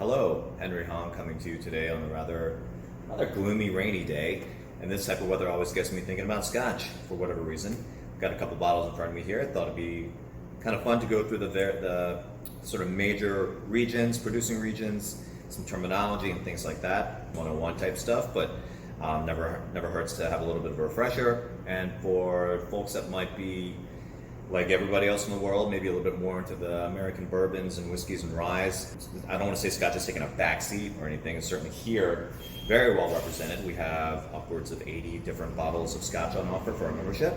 Hello, Henry Hong coming to you today on a rather gloomy, rainy day. And this type of weather always gets me thinking about Scotch for whatever reason. I've got a couple bottles in front of me here. I thought it'd be kind of fun to go through the sort of major regions, producing regions, some terminology and things like that, 101 type stuff, but never hurts to have a little bit of a refresher. And for folks that might be like everybody else in the world, maybe a little bit more into the American bourbons and whiskeys and ryes. I don't want to say Scotch has taken a backseat or anything. It's certainly here very well represented. We have upwards of 80 different bottles of Scotch on offer for our membership.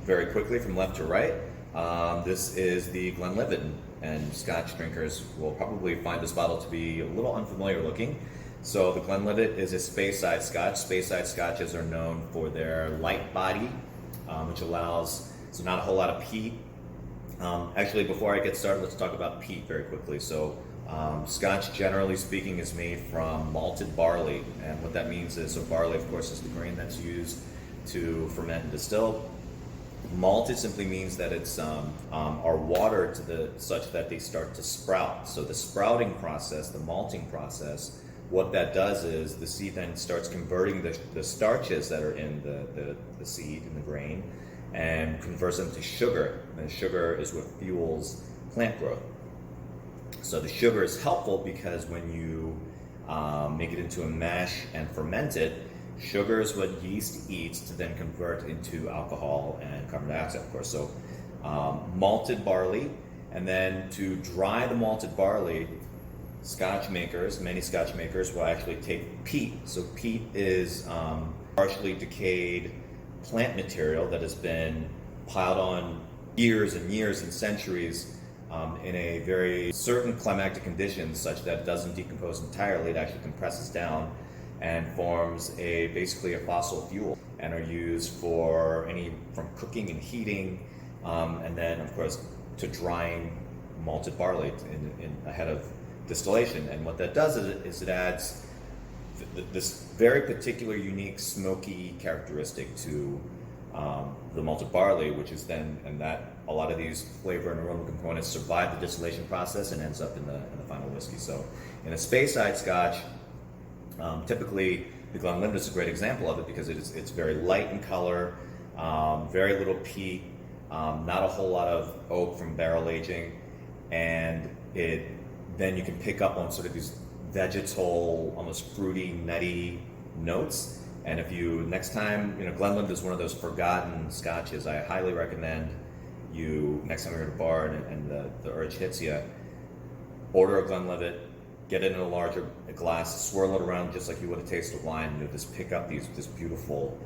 Very quickly from left to right, this is the Glenlivet, and Scotch drinkers will probably find this bottle to be a little unfamiliar looking. So the Glenlivet is a Speyside Scotch. Speyside Scotches are known for their light body, which allows so not a whole lot of peat. Actually, before I get started, let's talk about peat very quickly. So Scotch, generally speaking, is made from malted barley. And what that means is, so barley, of course, is the grain that's used to ferment and distill. Malted simply means that it's are watered to such that they start to sprout. So the sprouting process, the malting process, what that does is the seed then starts converting the starches that are in the seed, in the grain, and converts them to sugar. And sugar is what fuels plant growth. So the sugar is helpful because when you make it into a mash and ferment it, sugar is what yeast eats to then convert into alcohol and carbon dioxide, of course. So malted barley, and then to dry the malted barley, Scotch makers, many Scotch makers will actually take peat. So peat is partially decayed plant material that has been piled on years and years and centuries in a very certain climatic conditions such that it doesn't decompose entirely. It actually compresses down and forms basically a fossil fuel, and are used for from cooking and heating, and then of course to drying malted barley ahead of distillation. And what that does is it adds this very particular unique smoky characteristic to the malted barley, which is then, and that a lot of these flavor and aroma components survive the distillation process and ends up in the final whiskey. So in a Speyside Scotch, typically the Glenlivet is a great example of it because it's very light in color, very little peat, not a whole lot of oak from barrel aging, and then you can pick up on sort of these vegetal, almost fruity, nutty notes. And if you, next time, Glenlivet is one of those forgotten Scotches. I highly recommend you, next time you're at a bar and the urge hits you, order a Glenlivet, get it in a larger glass, swirl it around just like you would a taste of wine, and you'll just pick up this beautiful,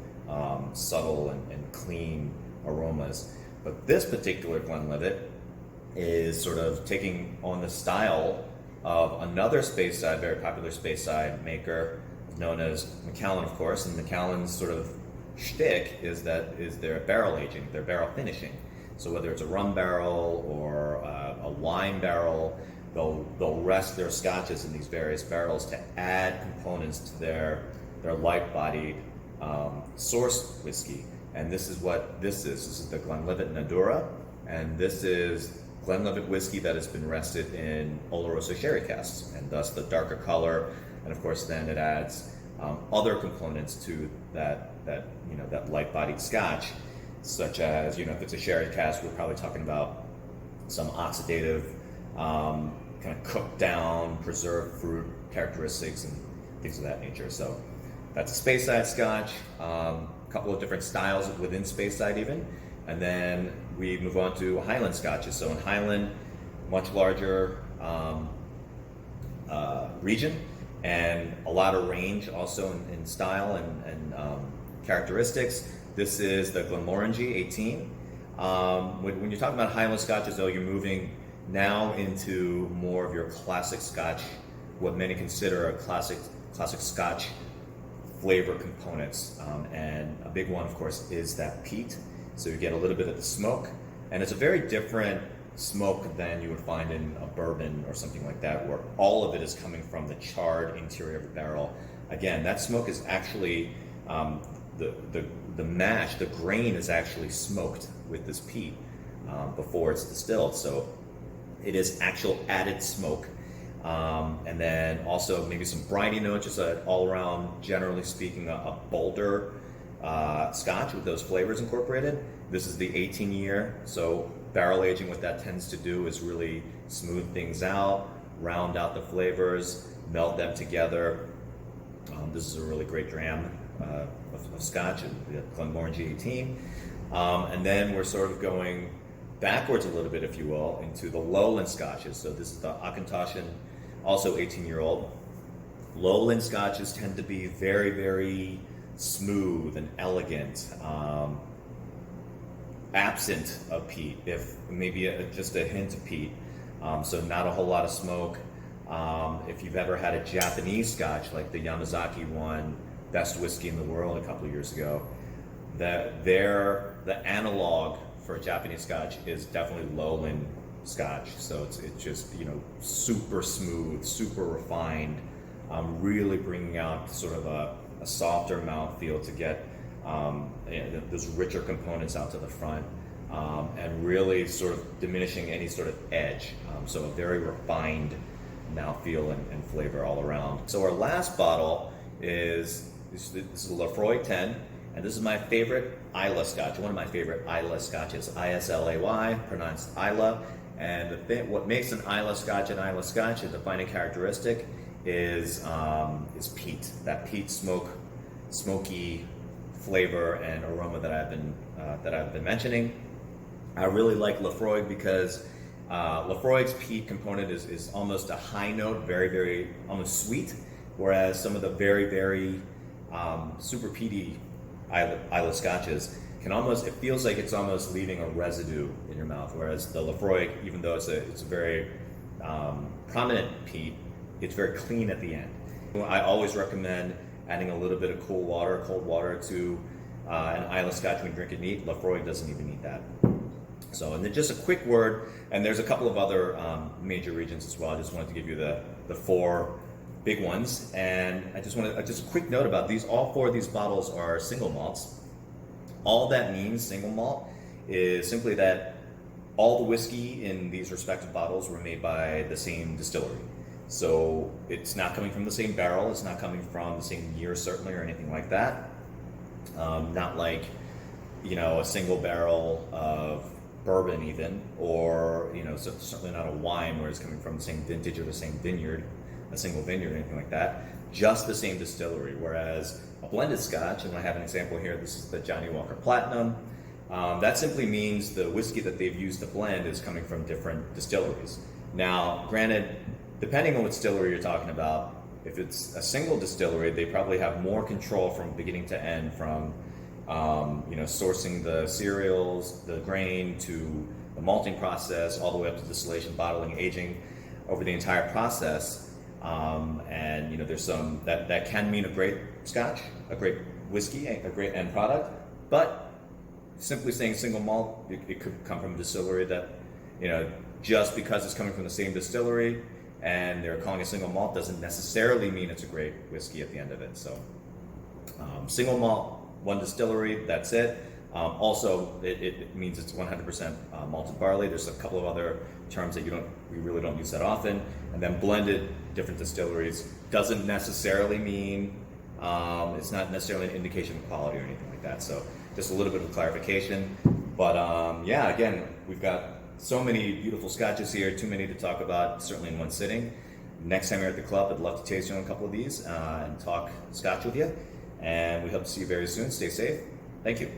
subtle and clean aromas. But this particular Glenlivet is sort of taking on the style of another Speyside, very popular Speyside maker known as Macallan, of course. And Macallan's sort of shtick is their barrel aging, their barrel finishing. So whether it's a rum barrel or a wine barrel, they'll rest their scotches in these various barrels to add components to their light-bodied source whiskey. And this is what this is. This is the Glenlivet Nadura, and this is Glenlivet whiskey that has been rested in Oloroso sherry casks, and thus the darker color. And of course, then it adds other components to that light-bodied Scotch, such as if it's a sherry cask, we're probably talking about some oxidative, kind of cooked down, preserved fruit characteristics and things of that nature. So that's a Speyside Scotch. A couple of different styles within Speyside even. And then we move on to Highland Scotches. So in Highland, much larger region, and a lot of range also in style and characteristics. This is the Glenmorangie 18. When you're talking about Highland Scotches, though, you're moving now into more of your classic Scotch, what many consider a classic Scotch flavor components. And a big one, of course, is that peat. So you get a little bit of the smoke, and it's a very different smoke than you would find in a bourbon or something like that, where all of it is coming from the charred interior of the barrel. Again, that smoke is actually the mash, the grain is actually smoked with this peat before it's distilled. So it is actual added smoke And then also maybe some briny notes, just all around, generally speaking, a bolder Scotch with those flavors incorporated. This is the 18-year, so barrel aging, what that tends to do is really smooth things out, round out the flavors, meld them together. This is a really great dram of Scotch, Glenmorangie G18. And then we're sort of going backwards a little bit, if you will, into the lowland Scotches. So this is the Auchentoshan, also 18-year-old. Lowland Scotches tend to be very, very smooth and elegant, absent of peat, if maybe just a hint of peat. So not a whole lot of smoke. If you've ever had a Japanese Scotch, like the Yamazaki one, best whiskey in the world a couple of years ago, the analog for a Japanese Scotch is definitely lowland Scotch. So it's just, super smooth, super refined, really bringing out sort of a softer mouthfeel to get those richer components out to the front, and really sort of diminishing any sort of edge. So a very refined mouthfeel and flavor all around. So our last bottle is this is a Lafroy 10, and this is my favorite Islay Scotch, one of my favorite Islay Scotches, Islay, pronounced Islay. And what makes an Islay Scotch an Islay Scotch, a defining characteristic, is peat. That peat smoky flavor and aroma that I've been mentioning. I really like Lafroy because Lafroy's peat component is almost a high note, very, very almost sweet, whereas some of the very, very super peaty Islay Scotches it feels like it's almost leaving a residue in your mouth, whereas the Lafroy, even though it's a very prominent peat, it's very clean at the end. I always recommend adding a little bit of cold water to an Islay Scotch when you drink it neat. Lafroy doesn't even need that. So, and then just a quick word, and there's a couple of other major regions as well. I just wanted to give you the four big ones, and just a quick note about these. All four of these bottles are single malts. All that means, single malt, is simply that all the whiskey in these respective bottles were made by the same distillery. So it's not coming from the same barrel, it's not coming from the same year certainly or anything like that. Not like, a single barrel of bourbon even, or, so certainly not a wine where it's coming from the same vintage or the same vineyard, a single vineyard or anything like that. Just the same distillery, whereas a blended Scotch, and I have an example here, this is the Johnnie Walker Platinum, that simply means the whiskey that they've used to blend is coming from different distilleries. Now, granted, depending on what distillery you're talking about, if it's a single distillery, they probably have more control from beginning to end, from sourcing the cereals, the grain, to the malting process, all the way up to distillation, bottling, aging, over the entire process. And there's some that can mean a great Scotch, a great whiskey, a great end product, but simply saying single malt, it could come from a distillery that, just because it's coming from the same distillery and they're calling it single malt doesn't necessarily mean it's a great whiskey at the end of it. So single malt, one distillery, that's it. Also, it means it's 100% malted barley. There's a couple of other terms that we really don't use that often. And then blended, different distilleries, doesn't necessarily mean, it's not necessarily an indication of quality or anything like that. So just a little bit of clarification. But again, we've got so many beautiful Scotches here, too many to talk about, certainly in one sitting. Next time you're at the club, I'd love to taste you on a couple of these and talk Scotch with you. And we hope to see you very soon. Stay safe. Thank you.